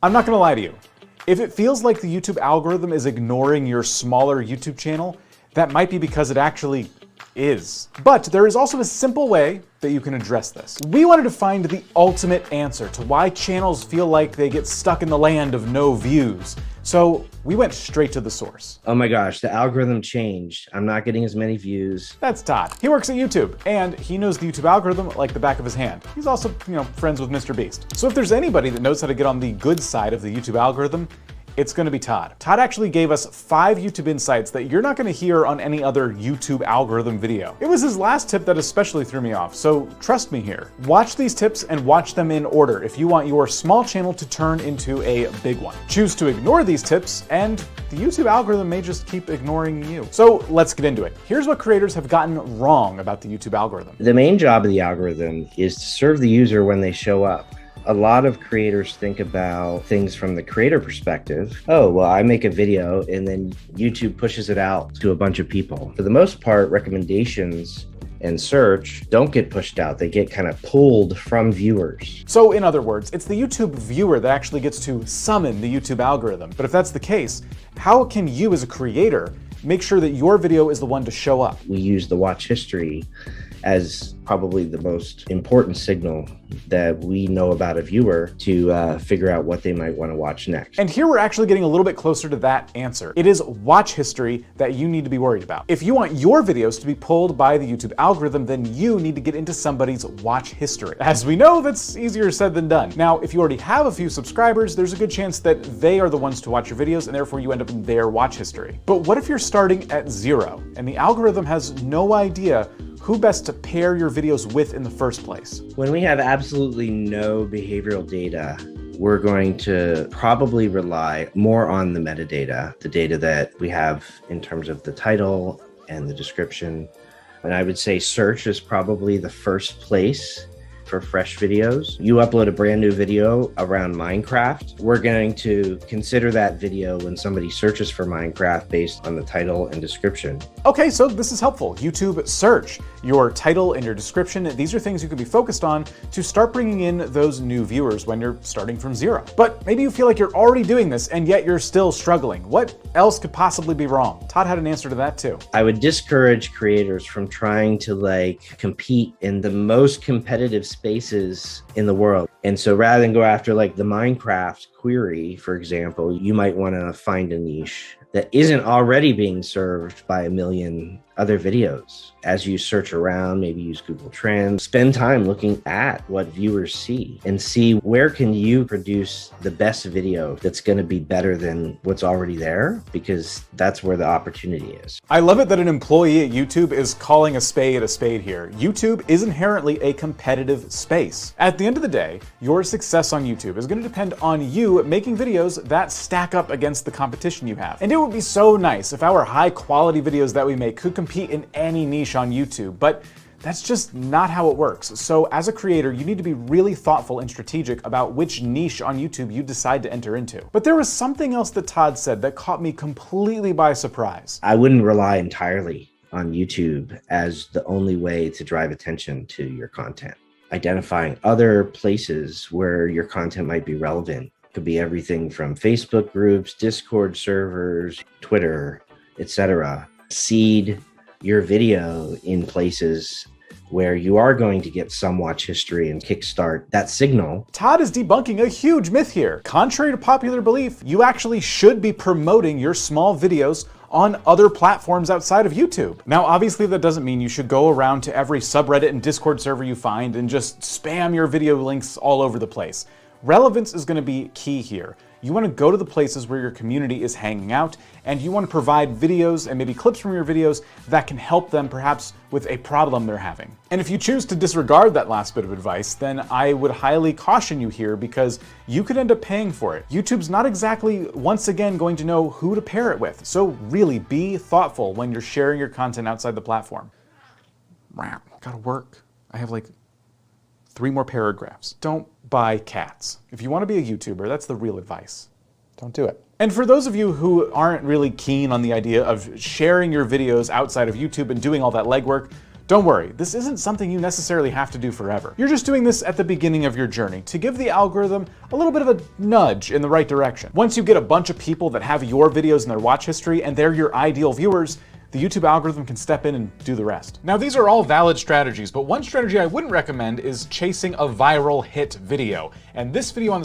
I'm not gonna lie to you. If it feels like the YouTube algorithm is ignoring your smaller YouTube channel, that might be because it actually is. But there is also a simple way that you can address this. We wanted to find the ultimate answer to why channels feel like they get stuck in the land of no views. So we went straight to the source. Oh my gosh, the algorithm changed. I'm not getting as many views. That's Todd. He works at YouTube, and he knows the YouTube algorithm like the back of his hand. He's also, friends with Mr. Beast. So if there's anybody that knows how to get on the good side of the YouTube algorithm, it's gonna be Todd. Todd actually gave us 5 YouTube insights that you're not gonna hear on any other YouTube algorithm video. It was his last tip that especially threw me off, so trust me here. Watch these tips and watch them in order if you want your small channel to turn into a big one. Choose to ignore these tips, and the YouTube algorithm may just keep ignoring you. So let's get into it. Here's what creators have gotten wrong about the YouTube algorithm. The main job of the algorithm is to serve the user when they show up. A lot of creators think about things from the creator perspective. Oh, well, I make a video and then YouTube pushes it out to a bunch of people. For the most part, recommendations and search don't get pushed out. They get kind of pulled from viewers. So in other words, it's the YouTube viewer that actually gets to summon the YouTube algorithm. But if that's the case, how can you as a creator make sure that your video is the one to show up? We use the watch history as probably the most important signal that we know about a viewer to figure out what they might want to watch next. And here we're actually getting a little bit closer to that answer. It is watch history that you need to be worried about. If you want your videos to be pulled by the YouTube algorithm, then you need to get into somebody's watch history. As we know, that's easier said than done. Now, if you already have a few subscribers, there's a good chance that they are the ones to watch your videos, and therefore you end up in their watch history. But what if you're starting at 0 and the algorithm has no idea who best to pair your videos with in the first place? When we have absolutely no behavioral data, we're going to probably rely more on the metadata, the data that we have in terms of the title and the description. And I would say search is probably the first place for fresh videos. You upload a brand new video around Minecraft, we're going to consider that video when somebody searches for Minecraft based on the title and description. Okay, so this is helpful. YouTube search, your title and your description, these are things you can be focused on to start bringing in those new viewers when you're starting from 0. But maybe you feel like you're already doing this and yet you're still struggling. What else could possibly be wrong? Todd had an answer to that too. I would discourage creators from trying to compete in the most competitive spaces in the world. And so rather than go after the Minecraft query, for example, you might want to find a niche that isn't already being served by a million other videos. As you search around, maybe use Google Trends, spend time looking at what viewers see and see where can you produce the best video that's going to be better than what's already there, because that's where the opportunity is. I love it that an employee at YouTube is calling a spade here. YouTube is inherently a competitive space. At the end of the day, your success on YouTube is going to depend on you making videos that stack up against the competition you have. And it would be so nice if our high quality videos that we make could compete in any niche on YouTube, but that's just not how it works. So as a creator, you need to be really thoughtful and strategic about which niche on YouTube you decide to enter into. But there was something else that Todd said that caught me completely by surprise. I wouldn't rely entirely on YouTube as the only way to drive attention to your content. Identifying other places where your content might be relevant could be everything from Facebook groups, Discord servers, Twitter, etc. Seed your video in places where you are going to get some watch history and kickstart that signal. Todd is debunking a huge myth here. Contrary to popular belief, you actually should be promoting your small videos on other platforms outside of YouTube. Now, obviously that doesn't mean you should go around to every subreddit and Discord server you find and just spam your video links all over the place. Relevance is going to be key here. You want to go to the places where your community is hanging out, and you want to provide videos and maybe clips from your videos that can help them perhaps with a problem they're having. And if you choose to disregard that last bit of advice, then I would highly caution you here, because you could end up paying for it. YouTube's not exactly, once again, going to know who to pair it with. So really be thoughtful when you're sharing your content outside the platform. Wow, gotta work. I have 3 more paragraphs. Don't buy cats. If you want to be a YouTuber, that's the real advice. Don't do it. And for those of you who aren't really keen on the idea of sharing your videos outside of YouTube and doing all that legwork, Don't worry, this isn't something you necessarily have to do forever. You're just doing this at the beginning of your journey to give the algorithm a little bit of a nudge in the right direction. Once you get a bunch of people that have your videos in their watch history and they're your ideal viewers, the YouTube algorithm can step in and do the rest. Now, these are all valid strategies, but one strategy I wouldn't recommend is chasing a viral hit video. And this video on the